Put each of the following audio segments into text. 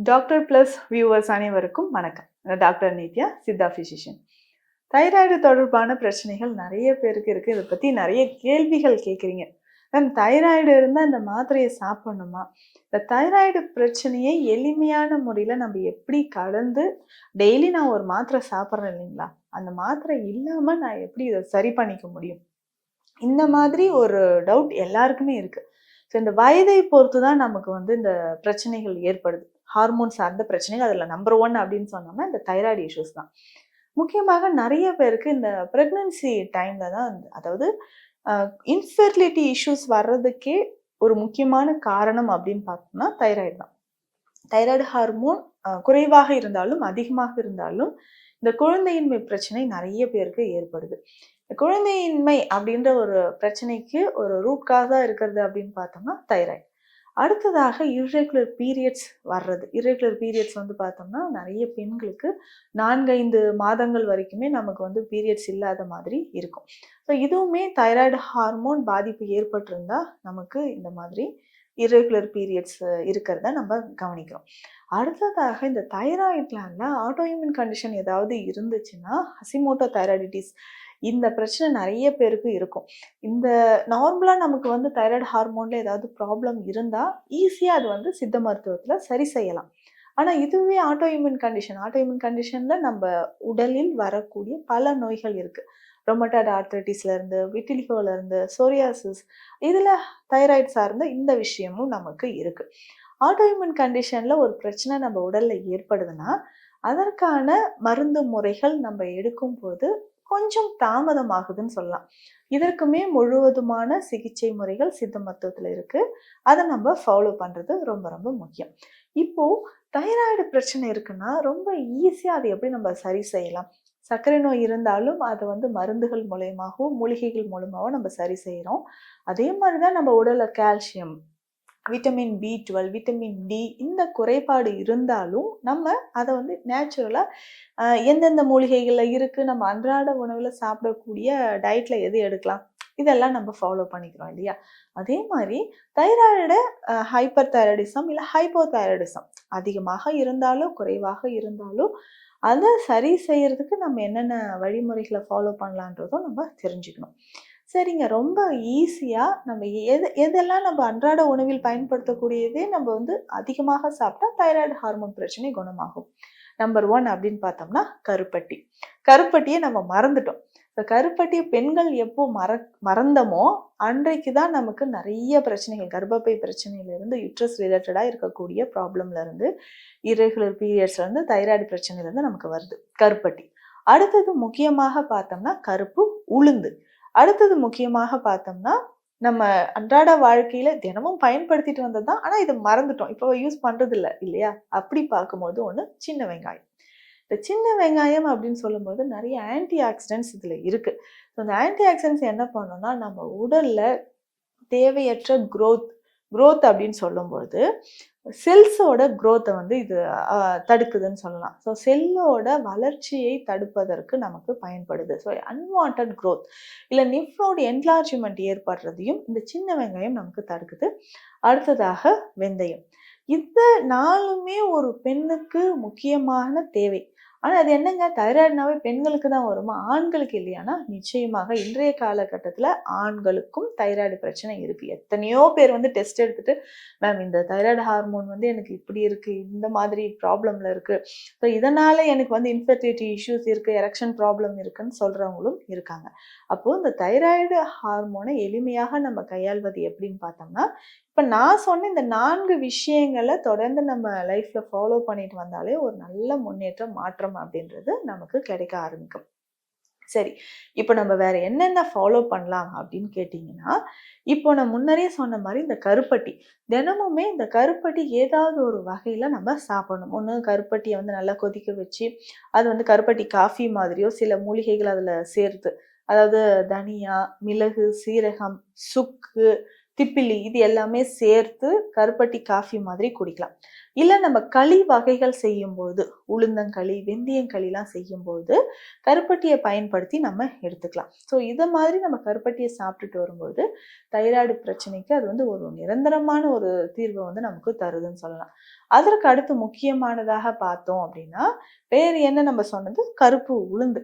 Doctor plus viewers அனைவருக்கும் வணக்கம். Doctor Nithya, Siddha physician. Thyroid தொடர்பான பிரச்சனைகள் நிறைய பேருக்கு இருக்கு. இதை பத்தி நிறைய கேள்விகள் கேட்குறீங்க. மேம், தைராய்டு இருந்தால் இந்த மாத்திரையை சாப்பிடணுமா? இந்த தைராய்டு பிரச்சனையை எளிமையான முறையில் நம்ம எப்படி கடந்து டெய்லி நான் ஒரு மாத்திரை சாப்பிட்றேன் இல்லைங்களா, அந்த மாத்திரை இல்லாமல் நான் எப்படி இதை சரி பண்ணிக்க முடியும்? இந்த மாதிரி ஒரு டவுட் எல்லாருக்குமே இருக்கு. ஸோ இந்த வயதை பொறுத்து தான் நமக்கு இந்த பிரச்சனைகள் ஏற்படுது. ஹார்மோன் சார்ந்த பிரச்சனைகள் அதில் நம்பர் ஒன் அப்படின்னு சொன்னோம்னா இந்த தைராய்டு இஷ்யூஸ் தான். முக்கியமாக நிறைய பேருக்கு இந்த ப்ரெக்னன்சி டைமில் தான் அதாவது இன்ஃபெர்டிலிட்டி இஷ்யூஸ் வர்றதுக்கே ஒரு முக்கியமான காரணம் அப்படின்னு பார்த்தோம்னா தைராய்டு தான். தைராய்டு ஹார்மோன் குறைவாக இருந்தாலும் அதிகமாக இருந்தாலும் இந்த குழந்தையின்மை பிரச்சனை நிறைய பேருக்கு ஏற்படுது. குழந்தையின்மை அப்படின்ற ஒரு பிரச்சனைக்கு ஒரு ரூட் காஸாக இருக்கிறது அப்படின்னு பார்த்தோம்னா தைராய்டு. அடுத்ததாக இர்ரெகுலர் பீரியட்ஸ் வர்றது. இர்ரெகுலர் பீரியட்ஸ் பார்த்தோம்னா நிறைய பெண்களுக்கு 4-5 மாதங்கள் வரைக்குமே நமக்கு பீரியட்ஸ் இல்லாத மாதிரி இருக்கும். ஸோ இதுவுமே தைராய்டு ஹார்மோன் பாதிப்பு ஏற்பட்டிருந்தா நமக்கு இந்த மாதிரி இர்ரெகுலர் பீரியட்ஸ் இருக்கிறத நம்ம கவனிக்கிறோம். அடுத்ததாக இந்த தைராய்டு கிளாண்ட்ல ஆட்டோஇம்யூன் கண்டிஷன் ஏதாவது இருந்துச்சுன்னா ஹசிமோட்டோ தைராய்டிட்டிஸ், இந்த பிரச்சனை நிறைய பேருக்கு இருக்கும். இந்த நார்மலாக நமக்கு தைராய்டு ஹார்மோனில் ஏதாவது ப்ராப்ளம் இருந்தால் ஈஸியாக அது சித்த மருத்துவத்தில் சரி செய்யலாம். ஆனால் இதுவே ஆட்டோஇம்யூன் கண்டிஷனில் நம்ம உடலில் வரக்கூடிய பல நோய்கள் இருக்குது. ரொமட்டாய்டு ஆர்த்ரைட்டிஸ்லேருந்து, விட்டிலிகோலேருந்து, சோரியாசிஸ், இதில் தைராய்டு சார்ந்த இந்த விஷயமும் நமக்கு இருக்குது. ஆட்டோஇம்யூன் கண்டிஷனில் ஒரு பிரச்சனை நம்ம உடலில் ஏற்படுதுன்னா அதற்கான மருந்து முறைகள் நம்ம எடுக்கும்போது கொஞ்சம் தாமதமாகுதுன்னு சொல்லலாம். இதற்குமே முழுவதுமான சிகிச்சை முறைகள் சித்த மருத்துவத்தில் இருக்குது. அதை நம்ம ஃபாலோ பண்ணுறது ரொம்ப ரொம்ப முக்கியம். இப்போது தைராய்டு பிரச்சனை இருக்குன்னா ரொம்ப ஈஸியாக அதை எப்படி நம்ம சரி செய்யலாம்? சர்க்கரை நோய் இருந்தாலும் அதை மருந்துகள் மூலயமாகவும் மூலிகைகள் மூலமாகவும் நம்ம சரி செய்கிறோம். அதே மாதிரி தான் நம்ம உடலில் calcium, vitamin B12, vitamin D இந்த குறைபாடு இருந்தாலும் நம்ம அதை நேச்சுரலாக எந்தெந்த மூலிகைகளில் இருக்குது, நம்ம அன்றாட உணவில் சாப்பிடக்கூடிய டயட்டில் எது எடுக்கலாம், இதெல்லாம் நம்ம ஃபாலோ பண்ணிக்கிறோம் இல்லையா? அதே மாதிரி தைராய்டு ஹைப்பர் தைராய்டிசம் இல்லை ஹைப்போ தைராய்டிசம் அதிகமாக இருந்தாலும் குறைவாக இருந்தாலும் அதை சரி செய்யறதுக்கு நம்ம என்னென்ன வழிமுறைகளை ஃபாலோ பண்ணலான்றதும் நம்ம தெரிஞ்சுக்கணும். சரிங்க, ரொம்ப ஈஸியாக நம்ம எதெல்லாம் நம்ம அன்றாட உணவில் பயன்படுத்தக்கூடியதே நம்ம அதிகமாக சாப்பிட்டா தைராய்டு ஹார்மோன் பிரச்சனை குணமாகும். நம்பர் 1 அப்படின்னு பார்த்தோம்னா கருப்பட்டி. கருப்பட்டியை நம்ம மறந்துட்டோம். இந்த கருப்பட்டியை பெண்கள் எப்போ மறந்தமோ அன்றைக்கு தான் நமக்கு நிறைய பிரச்சனைகள், கர்ப்பப்பை பிரச்சனையிலேருந்து, யுட்ரஸ் ரிலேட்டடாக இருக்கக்கூடிய ப்ராப்ளம்லேருந்து, இரெகுலர் பீரியட்ஸ்லேருந்து, தைராய்டு பிரச்சனையிலேருந்து நமக்கு வருது கருப்பட்டி. அடுத்தது முக்கியமாக பார்த்தோம்னா கருப்பு உளுந்து. அடுத்தது முக்கியமாக பார்த்தோம்னா நம்ம அன்றாட வாழ்க்கையில தினமும் பயன்படுத்திட்டு வந்தது தான், ஆனால் இதை மறந்துட்டோம், இப்போ யூஸ் பண்றது இல்லை இல்லையா? அப்படி பார்க்கும்போது ஒன்று சின்ன வெங்காயம். இந்த சின்ன வெங்காயம் அப்படின்னு சொல்லும்போது நிறைய ஆன்டி ஆக்சிடென்ட்ஸ் இதில் இருக்குது. ஸோ இந்த ஆன்டி ஆக்சிடென்ட்ஸ் என்ன பண்ணோம்னா நம்ம உடலில் தேவையற்ற க்ரோத் அப்படின்னு சொல்லும்போது செல்ஸோட க்ரோத்தை இது தடுக்குதுன்னு சொல்லலாம். ஸோ செல்லோட வளர்ச்சியை தடுப்பதற்கு நமக்கு பயன்படுது. ஸோ அன்வான்ட் க்ரோத் இல்லை நிஃப்ரோட் என்லார்ஜ்மெண்ட் ஏற்படுறதையும் இந்த சின்ன வெங்காயம் நமக்கு தடுக்குது. அடுத்ததாக வெந்தயம். இந்த நாளுமே ஒரு பெண்ணுக்கு முக்கியமான தேவை. ஆனால் அது என்னங்க, தைராய்டுனாவே பெண்களுக்கு தான் வருமா, ஆண்களுக்கு இல்லையானா? நிச்சயமாக இன்றைய காலகட்டத்தில் ஆண்களுக்கும் தைராய்டு பிரச்சனை இருக்குது. எத்தனையோ பேர் டெஸ்ட் எடுத்துட்டு, மேம் இந்த தைராய்டு ஹார்மோன் எனக்கு இப்படி இருக்குது, இந்த மாதிரி ப்ராப்ளமில் இருக்குது, ஸோ இதனால் எனக்கு இன்ஃபெர்டிலிட்டி இஷ்யூஸ் இருக்குது, எரெக்ஷன் ப்ராப்ளம் இருக்குன்னு சொல்கிறவங்களும் இருக்காங்க. அப்போது இந்த தைராய்டு ஹார்மோனை எளிமையாக நம்ம கையாள்வது எப்படின்னு பார்த்தோம்னா, இப்போ நான் சொன்ன இந்த 4 விஷயங்களை தொடர்ந்து நம்ம லைஃப்பில் ஃபாலோ பண்ணிட்டு வந்தாலே ஒரு நல்ல முன்னேற்றம், மாற்றம் அப்படின்றது நமக்கு கிடைக்க ஆரம்பிக்கும். சரி, இப்போ நம்ம வேற என்னென்ன ஃபாலோ பண்ணலாம் அப்படின்னு கேட்டிங்கன்னா, இப்போ நான் முன்னரே சொன்ன மாதிரி இந்த கருப்பட்டி, தினமுமே இந்த கருப்பட்டி ஏதாவது ஒரு வகையில் நம்ம சாப்பிடணும். ஒன்று கருப்பட்டியை நல்லா கொதிக்க வச்சு அது கருப்பட்டி காஃபி மாதிரியோ சில மூலிகைகள் அதில் சேர்த்து, அதாவது தனியா, மிளகு, சீரகம், சுக்கு, திப்பிலி, இது எல்லாமே சேர்த்து கருப்பட்டி காஃபி மாதிரி குடிக்கலாம். இல்ல நம்ம களி வகைகள் செய்யும்போது, உளுந்தங்களி, வெந்தயங்களிலாம் செய்யும்போது கருப்பட்டிய பயன்படுத்தி நம்ம எடுத்துக்கலாம். ஸோ இத மாதிரி நம்ம கருப்பட்டிய சாப்பிட்டுட்டு வரும்போது, தைராய்டு பிரச்சனைக்கு அது வந்து ஒரு நிரந்தரமான ஒரு தீர்வ வந்து நமக்கு தருதுன்னு சொல்லலாம். அதற்கு அடுத்து முக்கியமானதாக பார்த்தோம் அப்படின்னா, வேறு என்ன நம்ம சொன்னது? கருப்பு உளுந்து.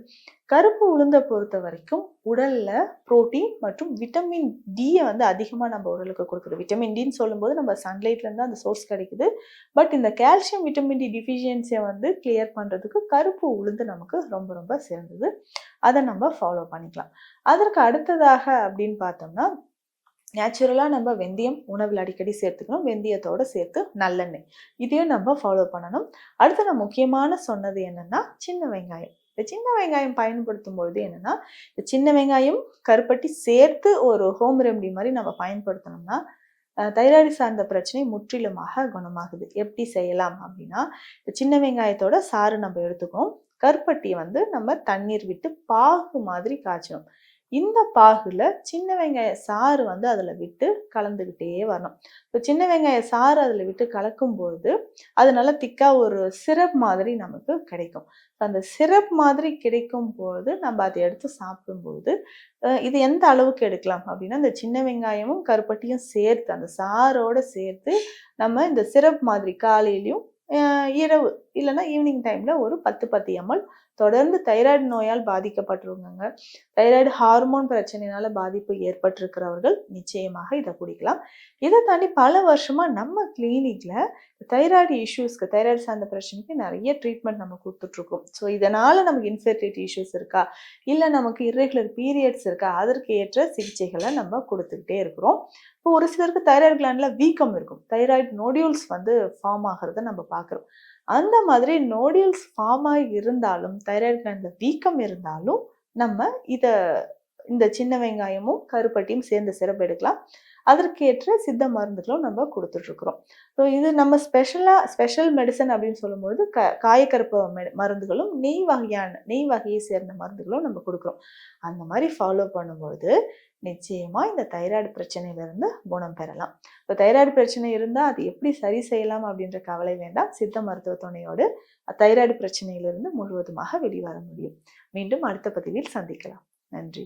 கருப்பு உளுந்த பொறுத்தவரைக்கும் உடல்ல புரோட்டீன் மற்றும் விட்டமின் டிய வந்து அதிகமா நம்ம உடலுக்கு குடுக்குது. விட்டமின் டின்னு சொல்லும்போது நம்ம சன்லைட்ல இருந்து அந்த சோர்ஸ் கிடைக்குது. பட் இந்த கால்சியம், விட்டமின் டி டிஃபிஷியன்சிய வந்து கிளியர் பண்றதுக்கு கருப்பு உளுந்து நமக்கு ரொம்ப ரொம்ப சிறந்தது. அத நம்ம ஃபாலோ பண்ணிக்கலாம். அதற்கு அடுத்ததாக அப்படின்னு பார்த்தோம்னா, நேச்சுரலா நம்ம வெந்தயம் உணவில் அடிக்கடி சேர்த்துக்கணும். வெந்தயத்தோட சேர்த்து நல்லெண்ணெய். இதையும் நம்ம ஃபாலோ பண்ணணும். அடுத்து நான் முக்கியமான சொன்னது என்னன்னா, சின்ன வெங்காயம். இந்த சின்ன வெங்காயம் பயன்படுத்தும் பொழுது என்னன்னா, இந்த சின்ன வெங்காயம், கருப்பட்டி சேர்த்து ஒரு ஹோம் ரெமெடி மாரி நம்ம பயன்படுத்தணும்னா, தைராய்டு சார்ந்த பிரச்சனை முற்றிலுமாக குணமாகுது. எப்படி செய்யலாம் அப்படின்னா, இந்த சின்ன வெங்காயத்தோட சாறு நம்ம எடுத்துக்கணும். கருப்பட்டிய வந்து நம்ம தண்ணீர் விட்டு பாகு மாதிரி காய்ச்சணும். இந்த பாகுல சின்ன வெங்காய சாறு வந்து அதுல விட்டு கலந்துக்கிட்டே வரணும். இப்போ சின்ன வெங்காய சாறு அதுல விட்டு கலக்கும்பொழுது, அது நல்லா திக்கா ஒரு சிரப் மாதிரி நமக்கு கிடைக்கும். அந்த சிரப் மாதிரி கிடைக்கும்போது, நம்ம அத எடுத்து சாப்பிடும்போது, இது எந்த அளவுக்கு எடுக்கலாம் அப்படின்னா, இந்த சின்ன வெங்காயமும், கருப்பட்டியும் சேர்த்து, அந்த சாரோட சேர்த்து, நம்ம இந்த சிரப் மாதிரி காலையிலயும், அ இரவு இல்லன்னா ஈவினிங் டைம்ல ஒரு 10, 10 எம்எல் தொடர்ந்து தைராய்டு நோயால் பாதிக்கப்பட்டவங்கங்க, தைராய்டு ஹார்மோன் பிரச்சனையினால பாதிப்பு ஏற்பட்டிருக்கிறவர்கள் நிச்சயமாக இத குடிக்கலாம். இத தாண்டி பல வருஷமா நம்ம கிளினிக்ல தைராய்டு இஷ்யூஸ்க்கு, தைராய்டு சார்ந்த பிரச்சனைக்கு நெறைய ட்ரீட்மெண்ட் நம்ம குடுத்துட்ருக்கோம். ஸோ இதனால நமக்கு இன்ஃபெர்டிலிட்டி இஷ்யூஸ் இருக்கா? இல்ல நமக்கு இர்ரெகுலர் பீரியட்ஸ் இருக்கா? அதற்கு ஏற்ற சிகிச்சைகள நம்ம குடுத்துக்கிட்டே இருக்கிறோம். இப்போ ஒரு சிலருக்கு தைராய்டு கிளாண்ட்ல வீக்கம் இருக்கும். தைராய்டு நோடியூல்ஸ் வந்து ஃபார்ம் ஆகுறத நம்ம பார்க்குறோம். அந்த மாதிரி நோடியூல்ஸ் ஃபார்ம் ஆகி இருந்தாலும், தைராய்டு கிளாண்ட்ல வீக்கம் இருந்தாலும், நம்ம இத இந்த சின்ன வெங்காயமும், கருப்பட்டியும் சேர்ந்த சிரப் எடுக்கலாம். அதற்கேற்ற சித்த மருந்துகளும் நம்ம குடுத்துட்ருக்குறோம். ஸோ இது நம்ம ஸ்பெஷல் மெடிசின் அப்படின்னு சொல்லும்போது, காயக்கருப்பு மருந்துகளும், நெய் வகையை சேர்ந்த மருந்துகளும் நம்ம குடுக்குறோம். அந்த மாரி ஃபாலோ பண்ணும்பொழுது, நிச்சயமா இந்த தைராய்டு பிரச்சனையிலிருந்து குணம் பெறலாம். இப்போ தைராய்டு பிரச்சனை இருந்தா, அது எப்படி சரி செய்யலாம் அப்படின்ற கவலை வேண்டாம். சித்த மருத்துவ துணையோடு தைராய்டு பிரச்சனையிலிருந்து முழுவதுமாக வெளிவர முடியும். மீண்டும் அடுத்த பதிவில் சந்திக்கலாம். நன்றி.